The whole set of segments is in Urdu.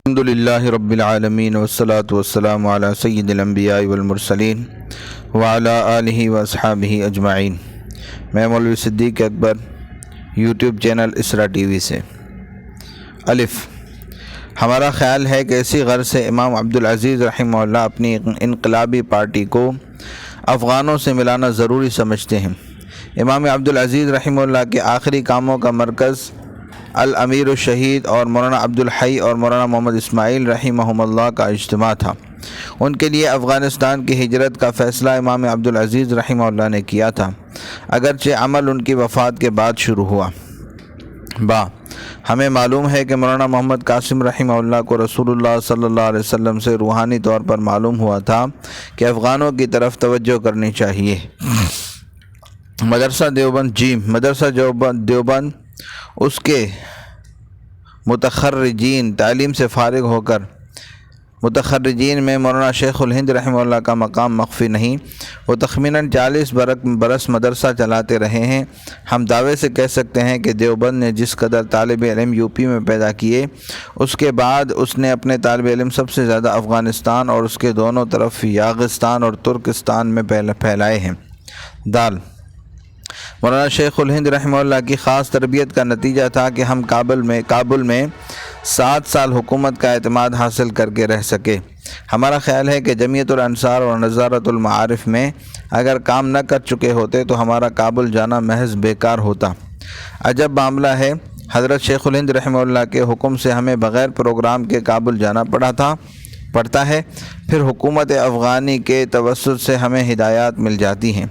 الحمدللہ رب العالمین والصلاة والسلام علی سید الانبیاء والمرسلین وعلی آلہ واصحابہ اجمعین۔ میں مولوی صدیق اکبر، یوٹیوب چینل اسرا ٹی وی سے۔ الف، ہمارا خیال ہے کہ اسی غرض سے امام عبدالعزیز رحمہ اللہ اپنی انقلابی پارٹی کو افغانوں سے ملانا ضروری سمجھتے ہیں۔ امام عبدالعزیز رحمہ اللہ کے آخری کاموں کا مرکز الامیر الشہید اور مولانا عبدالحی اور مولانا محمد اسماعیل رحمہم اللہ کا اجتماع تھا۔ ان کے لیے افغانستان کی ہجرت کا فیصلہ امام عبدالعزیز رحمہ اللہ نے کیا تھا، اگرچہ عمل ان کی وفات کے بعد شروع ہوا۔ ہمیں معلوم ہے کہ مولانا محمد قاسم رحمہ اللہ کو رسول اللہ صلی اللہ علیہ وسلم سے روحانی طور پر معلوم ہوا تھا کہ افغانوں کی طرف توجہ کرنی چاہیے۔ مدرسہ دیوبند اس کے متخرجین تعلیم سے فارغ ہو کر متخرجین میں مولانا شیخ الہند رحمہ اللہ کا مقام مخفی نہیں۔ وہ تخمیناً 40 برس مدرسہ چلاتے رہے ہیں۔ ہم دعوے سے کہہ سکتے ہیں کہ دیوبند نے جس قدر طالب علم یو پی میں پیدا کیے، اس کے بعد اس نے اپنے طالب علم سب سے زیادہ افغانستان اور اس کے دونوں طرف یاغستان اور ترکستان میں پھیلائے ہیں۔ مولانا شیخ الہند رحمہ اللہ کی خاص تربیت کا نتیجہ تھا کہ ہم کابل میں 7 سال حکومت کا اعتماد حاصل کر کے رہ سکے۔ ہمارا خیال ہے کہ جمعیت الانصار اور نظارت المعارف میں اگر کام نہ کر چکے ہوتے تو ہمارا کابل جانا محض بیکار ہوتا۔ عجب معاملہ ہے، حضرت شیخ الہند رحمہ اللہ کے حکم سے ہمیں بغیر پروگرام کے کابل جانا پڑتا ہے، پھر حکومت افغانی کے توسط سے ہمیں ہدایات مل جاتی ہیں۔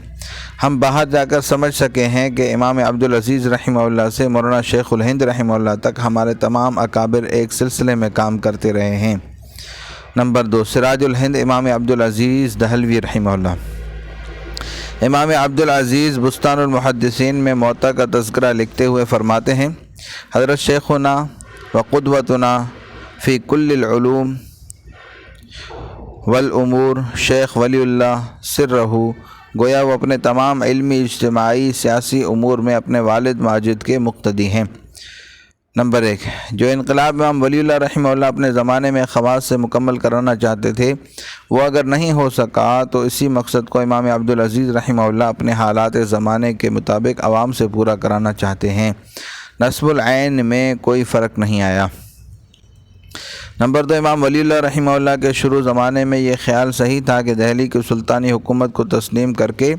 ہم باہر جا کر سمجھ سکے ہیں کہ امام عبدالعزیز رحمہ اللہ سے مولانا شیخ الہند رحمہ اللہ تک ہمارے تمام اکابر ایک سلسلے میں کام کرتے رہے ہیں۔ نمبر 2، سراج الہند امام عبدالعزیز دہلوی رحمہ اللہ۔ امام عبدالعزیز بستان المحدثین میں موطا کا تذکرہ لکھتے ہوئے فرماتے ہیں، حضرت شیخنا و قدوتنا فی کل العلوم والامور شیخ ولی اللہ سرہ، گویا وہ اپنے تمام علمی، اجتماعی، سیاسی امور میں اپنے والد ماجد کے مقتدی ہیں۔ نمبر 1، جو انقلاب امام ولی اللہ رحمہ اللہ اپنے زمانے میں خواص سے مکمل کرانا چاہتے تھے، وہ اگر نہیں ہو سکا تو اسی مقصد کو امام عبدالعزیز رحمہ اللہ اپنے حالات زمانے کے مطابق عوام سے پورا کرانا چاہتے ہیں۔ نصب العین میں کوئی فرق نہیں آیا۔ نمبر 2، امام ولی اللہ رحمہ اللہ کے شروع زمانے میں یہ خیال صحیح تھا کہ دہلی کی سلطانی حکومت کو تسلیم کر کے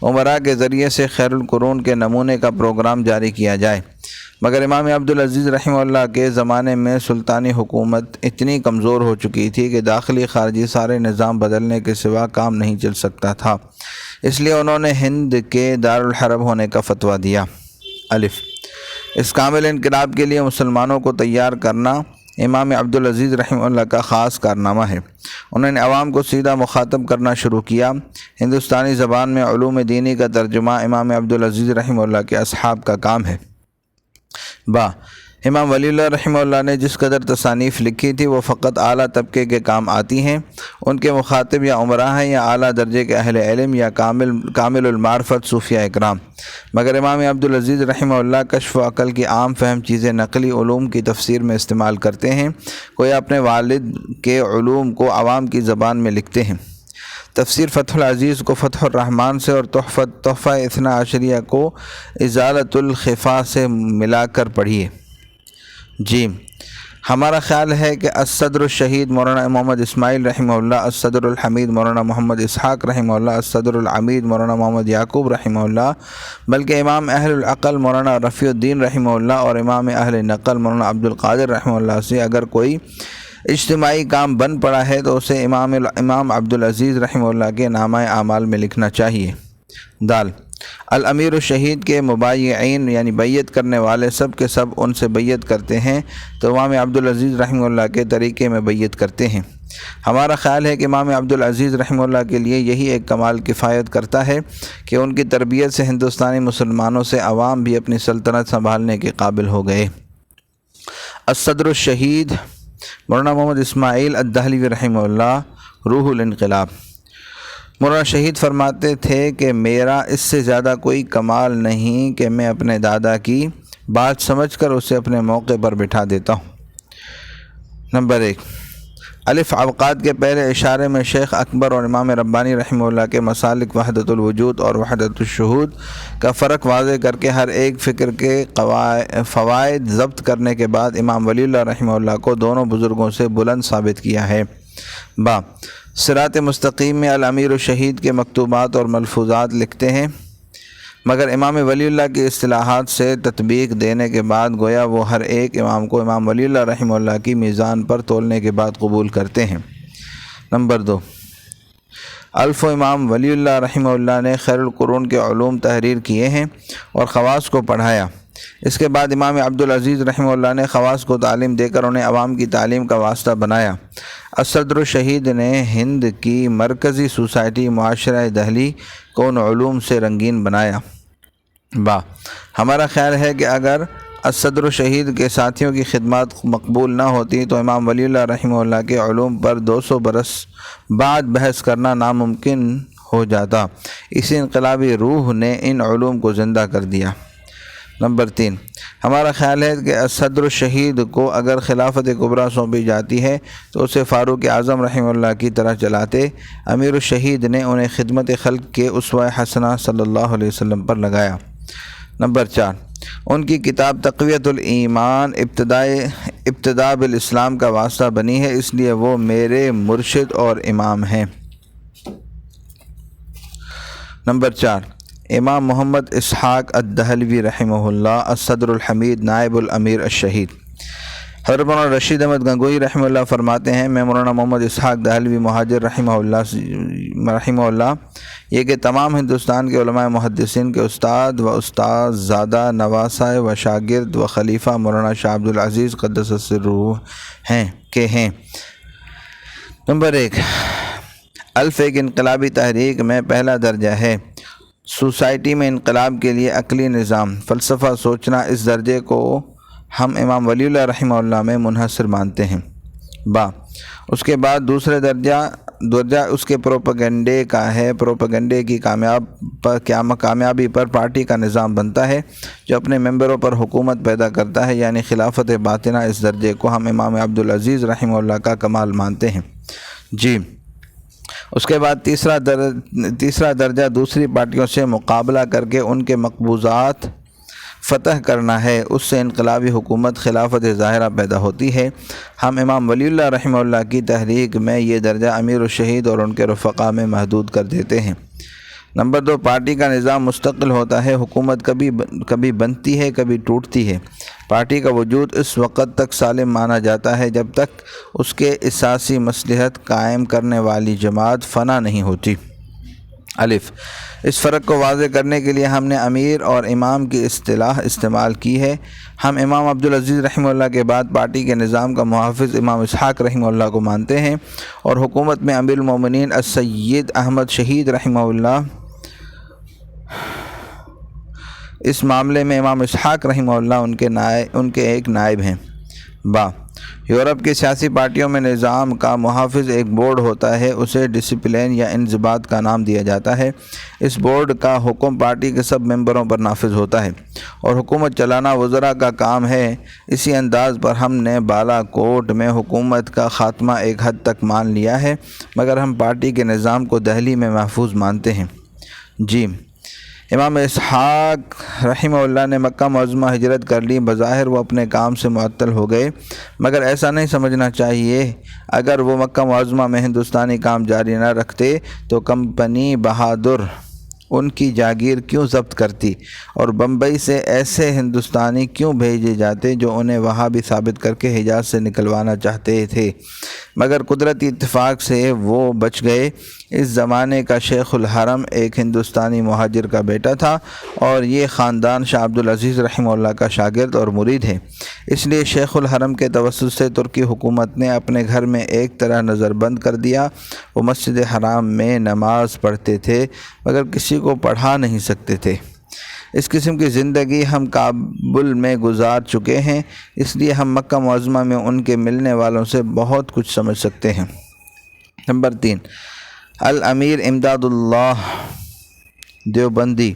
امراء کے ذریعے سے خیر القرون کے نمونے کا پروگرام جاری کیا جائے، مگر امام عبدالعزیز رحمہ اللہ کے زمانے میں سلطانی حکومت اتنی کمزور ہو چکی تھی کہ داخلی خارجی سارے نظام بدلنے کے سوا کام نہیں چل سکتا تھا، اس لیے انہوں نے ہند کے دارالحرب ہونے کا فتویٰ دیا۔ الف، اس کامل انقلاب کے لیے مسلمانوں کو تیار کرنا امام عبدالعزیز رحمہ اللہ کا خاص کارنامہ ہے۔ انہوں نے عوام کو سیدھا مخاطب کرنا شروع کیا۔ ہندوستانی زبان میں علوم دینی کا ترجمہ امام عبدالعزیز رحمہ اللہ کے اصحاب کا کام ہے۔ امام ولی اللہ رحمہ اللہ نے جس قدر تصانیف لکھی تھی وہ فقط اعلیٰ طبقے کے کام آتی ہیں، ان کے مخاطب یا عمراء ہیں یا اعلیٰ درجے کے اہل علم یا کامل المعرفت صوفیاء اکرام، مگر امام عبدالعزیز رحمہ اللہ کشف و عقل کی عام فہم چیزیں نقلی علوم کی تفسیر میں استعمال کرتے ہیں، کوئی اپنے والد کے علوم کو عوام کی زبان میں لکھتے ہیں۔ تفسیر فتح العزیز کو فتح الرحمن سے اور تحفہ اثنا عشریہ کو ازالۃ الخفا سے ملا کر پڑھیے۔ ہمارا خیال ہے کہ الصدر الشہید مولانا محمد اسماعیل رحمہ اللہ، الصدر الحمید مولانا محمد اسحاق رحمہ اللہ، الصدر العمید مولانا محمد یعقوب رحمہ اللہ، بلکہ امام اہل العقل مولانا رفیع الدین رحمہ اللہ اور امام اہل نقل مولانا عبدالقادر رحمہ اللہ سے اگر کوئی اجتماعی کام بن پڑا ہے تو اسے امام عبدالعزیز رحمہ اللہ کے نامہ اعمال میں لکھنا چاہیے۔ الامیر الشہید کے مبایعین یعنی بیعت کرنے والے سب کے سب ان سے بیعت کرتے ہیں تو امام عبدالعزیز رحمہ اللہ کے طریقے میں بیعت کرتے ہیں۔ ہمارا خیال ہے کہ امام عبدالعزیز رحمہ اللہ کے لیے یہی ایک کمال کفایت کرتا ہے کہ ان کی تربیت سے ہندوستانی مسلمانوں سے عوام بھی اپنی سلطنت سنبھالنے کے قابل ہو گئے۔ الصدر الشہید مولانا محمد اسماعیل الدہلوی رحمہ اللہ، روح الانقلاب۔ مولانا شہید فرماتے تھے کہ میرا اس سے زیادہ کوئی کمال نہیں کہ میں اپنے دادا کی بات سمجھ کر اسے اپنے موقع پر بٹھا دیتا ہوں۔ نمبر 1، الف اوقات کے پہلے اشارے میں شیخ اکبر اور امام ربانی رحمہ اللہ کے مسالک وحدت الوجود اور وحدت الشہود کا فرق واضح کر کے ہر ایک فکر کے فوائد ضبط کرنے کے بعد امام ولی اللہ رحمہ اللہ کو دونوں بزرگوں سے بلند ثابت کیا ہے۔ با صراط مستقیم میں الامیر الشہید کے مکتوبات اور ملفوظات لکھتے ہیں، مگر امام ولی اللہ کی اصطلاحات سے تطبیق دینے کے بعد گویا وہ ہر ایک امام کو امام ولی اللہ رحمہ اللہ کی میزان پر تولنے کے بعد قبول کرتے ہیں۔ نمبر 2، الف و امام ولی اللہ رحمہ اللہ نے خیر القرون کے علوم تحریر کیے ہیں اور خواص کو پڑھایا۔ اس کے بعد امام عبدالعزیز رحمہ اللہ نے خواص کو تعلیم دے کر انہیں عوام کی تعلیم کا واسطہ بنایا۔ الصدر الشہید نے ہند کی مرکزی سوسائٹی معاشرہ دہلی کو ان علوم سے رنگین بنایا۔ با ہمارا خیال ہے کہ اگر الصدر الشہید کے ساتھیوں کی خدمات مقبول نہ ہوتی تو امام ولی اللہ رحمہ اللہ کے علوم پر 200 برس بعد بحث کرنا ناممکن ہو جاتا۔ اسی انقلابی روح نے ان علوم کو زندہ کر دیا۔ نمبر 3، ہمارا خیال ہے کہ الصدر الشہید کو اگر خلافت کبریٰ سونپی جاتی ہے تو اسے فاروق اعظم رحمہ اللہ کی طرح چلاتے۔ امیر الشہید نے انہیں خدمت خلق کے اسوہ حسنہ صلی اللہ علیہ وسلم پر لگایا۔ نمبر 4، ان کی کتاب تقویۃ الایمان ابتداء بالاسلام کا واسطہ بنی ہے، اس لیے وہ میرے مرشد اور امام ہیں۔ نمبر 4، امام محمد اسحاق الدہلوی رحمہ اللہ الصدر الحمید نائب الامیر الشہید۔ حضرت مولانا رشید احمد گنگوئی رحمہ اللہ فرماتے ہیں، میں مولانا محمد اسحاق دہلوی مہاجر رحمہ اللہ یہ کہ تمام ہندوستان کے علماء محدثین کے استاد و استاد زادہ نواسہ و شاگرد و خلیفہ مولانا شاہ عبدالعزیز قدس سرہ ہیں۔ نمبر 1، الف ایک انقلابی تحریک میں پہلا درجہ ہے۔ سوسائٹی میں انقلاب کے لیے عقلی نظام فلسفہ سوچنا، اس درجے کو ہم امام ولی اللہ رحمہ اللہ میں منحصر مانتے ہیں۔ با اس کے بعد دوسرے درجہ اس کے پروپیگنڈے کا ہے۔ پروپیگنڈے کی کامیابی پر پارٹی کا نظام بنتا ہے جو اپنے ممبروں پر حکومت پیدا کرتا ہے، یعنی خلافت باطنہ۔ اس درجے کو ہم امام عبدالعزیز رحمہ اللہ کا کمال مانتے ہیں۔ جی اس کے بعد تیسرا درجہ دوسری پارٹیوں سے مقابلہ کر کے ان کے مقبوضات فتح کرنا ہے، اس سے انقلابی حکومت خلافت ظاہرہ پیدا ہوتی ہے۔ ہم امام ولی اللہ رحمہ اللہ کی تحریک میں یہ درجہ امیر الشہید اور ان کے رفقا میں محدود کر دیتے ہیں۔ نمبر 2، پارٹی کا نظام مستقل ہوتا ہے، حکومت کبھی بنتی ہے کبھی ٹوٹتی ہے۔ پارٹی کا وجود اس وقت تک سالم مانا جاتا ہے جب تک اس کے اساسی مصلحت قائم کرنے والی جماعت فنا نہیں ہوتی۔ الف اس فرق کو واضح کرنے کے لیے ہم نے امیر اور امام کی اصطلاح استعمال کی ہے۔ ہم امام عبدالعزیز رحمہ اللہ کے بعد پارٹی کے نظام کا محافظ امام اسحاق رحمہ اللہ کو مانتے ہیں اور حکومت میں امیر المومنین السید احمد شہید رحمہ اللہ اس معاملے میں امام اسحاق رحمہ اللہ ان کے ایک نائب ہیں۔ با یورپ کی سیاسی پارٹیوں میں نظام کا محافظ ایک بورڈ ہوتا ہے، اسے ڈسپلن یا انضباط کا نام دیا جاتا ہے۔ اس بورڈ کا حکم پارٹی کے سب ممبروں پر نافذ ہوتا ہے اور حکومت چلانا وزراء کا کام ہے۔ اسی انداز پر ہم نے بالا کوٹ میں حکومت کا خاتمہ ایک حد تک مان لیا ہے، مگر ہم پارٹی کے نظام کو دہلی میں محفوظ مانتے ہیں۔ جی امام اسحاق رحمہ اللہ نے مکہ معظمہ ہجرت کر لی، بظاہر وہ اپنے کام سے معطل ہو گئے، مگر ایسا نہیں سمجھنا چاہیے۔ اگر وہ مکہ معظمہ میں ہندوستانی کام جاری نہ رکھتے تو کمپنی بہادر ان کی جاگیر کیوں ضبط کرتی اور بمبئی سے ایسے ہندوستانی کیوں بھیجے جاتے جو انہیں وہاں بھی ثابت کر کے حجاز سے نکلوانا چاہتے تھے، مگر قدرتی اتفاق سے وہ بچ گئے۔ اس زمانے کا شیخ الحرم ایک ہندوستانی مہاجر کا بیٹا تھا اور یہ خاندان شاہ عبدالعزیز رحمہ اللہ کا شاگرد اور مرید ہے، اس لیے شیخ الحرم کے توسط سے ترکی حکومت نے اپنے گھر میں ایک طرح نظر بند کر دیا۔ وہ مسجد حرام میں نماز پڑھتے تھے مگر کسی کو پڑھا نہیں سکتے تھے۔ اس قسم کی زندگی ہم کابل میں گزار چکے ہیں، اس لیے ہم مکہ معظمہ میں ان کے ملنے والوں سے بہت کچھ سمجھ سکتے ہیں۔ نمبر 3، الامیر امداد اللہ دیوبندی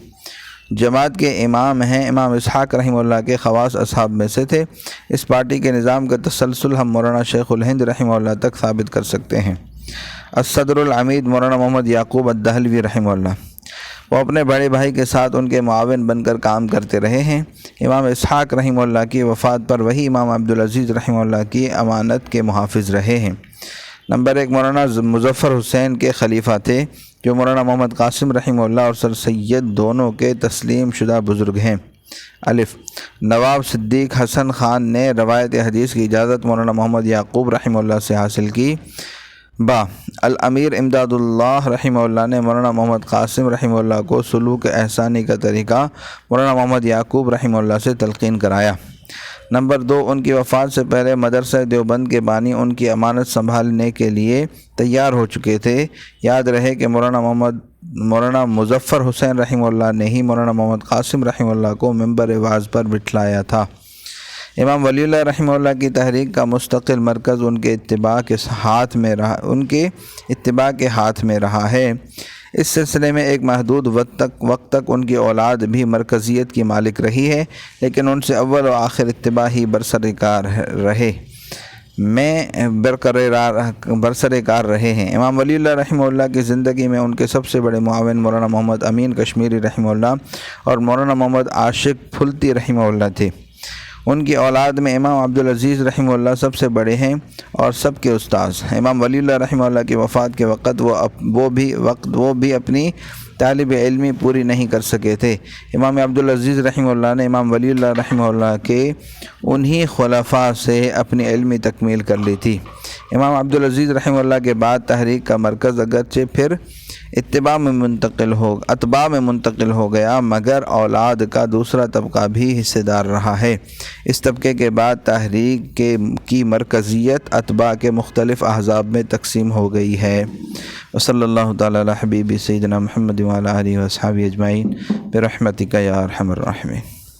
جماعت کے امام ہیں۔ امام اسحاق رحمہ اللہ کے خواص اصحاب میں سے تھے۔ اس پارٹی کے نظام کا تسلسل ہم مولانا شیخ الہند رحمہ اللہ تک ثابت کر سکتے ہیں۔ الصدر العمید مولانا محمد یعقوب الدہلوی رحمہ اللہ، وہ اپنے بڑے بھائی کے ساتھ ان کے معاون بن کر کام کرتے رہے ہیں۔ امام اسحاق رحمہ اللہ کی وفات پر وہی امام عبدالعزیز رحمہ اللہ کی امانت کے محافظ رہے ہیں۔ نمبر 1، مولانا مظفر حسین کے خلیفہ تھے، جو مولانا محمد قاسم رحمہ اللہ اور سر سید دونوں کے تسلیم شدہ بزرگ ہیں۔ الف، نواب صدیق حسن خان نے روایت حدیث کی اجازت مولانا محمد یعقوب رحمہ اللہ سے حاصل کی۔ با، الامیر امداد اللہ رحمہ اللہ نے مولانا محمد قاسم رحمہ اللہ کو سلوک احسانی کا طریقہ مولانا محمد یعقوب رحمہ اللہ سے تلقین کرایا۔ نمبر 2، ان کی وفات سے پہلے مدرسہ دیوبند کے بانی ان کی امانت سنبھالنے کے لیے تیار ہو چکے تھے۔ یاد رہے کہ مولانا مظفر حسین رحمہ اللہ نے ہی مولانا محمد قاسم رحمہ اللہ کو منبر وعظ پر بٹھلایا تھا۔ امام ولی اللہ رحمہ اللہ کی تحریک کا مستقل مرکز ان کے اتباع کے ہاتھ میں رہا ہے۔ اس سلسلے میں ایک محدود وقت تک ان کی اولاد بھی مرکزیت کی مالک رہی ہے، لیکن ان سے اول و آخر اتباع ہی برسر کار رہے ہیں۔ امام ولی اللہ رحمہ اللہ کی زندگی میں ان کے سب سے بڑے معاون مولانا محمد امین کشمیری رحمہ اللہ اور مولانا محمد عاشق پھلتی رحمہ اللہ تھے۔ ان کی اولاد میں امام عبدالعزیز رحمہ اللہ سب سے بڑے ہیں اور سب کے استاذ۔ امام ولی اللہ رحمہ اللہ کی وفات کے وقت وہ بھی اپنی طالب علمی پوری نہیں کر سکے تھے۔ امام عبدالعزیز رحمہ اللہ نے امام ولی اللہ رحمہ اللہ کے انہی خلفاء سے اپنی علمی تکمیل کر لی تھی۔ امام عبدالعزیز رحمہ اللہ کے بعد تحریک کا مرکز اگرچہ پھر اتباع میں منتقل ہو گیا، مگر اولاد کا دوسرا طبقہ بھی حصہ دار رہا ہے۔ اس طبقے کے بعد تحریک کی مرکزیت اتباع کے مختلف احزاب میں تقسیم ہو گئی ہے۔ وصلی اللہ تعالی علی حبیب سیدنا محمد وعلی آلہ واصحابہ اجمعین برحمتک یا ارحم الراحمین۔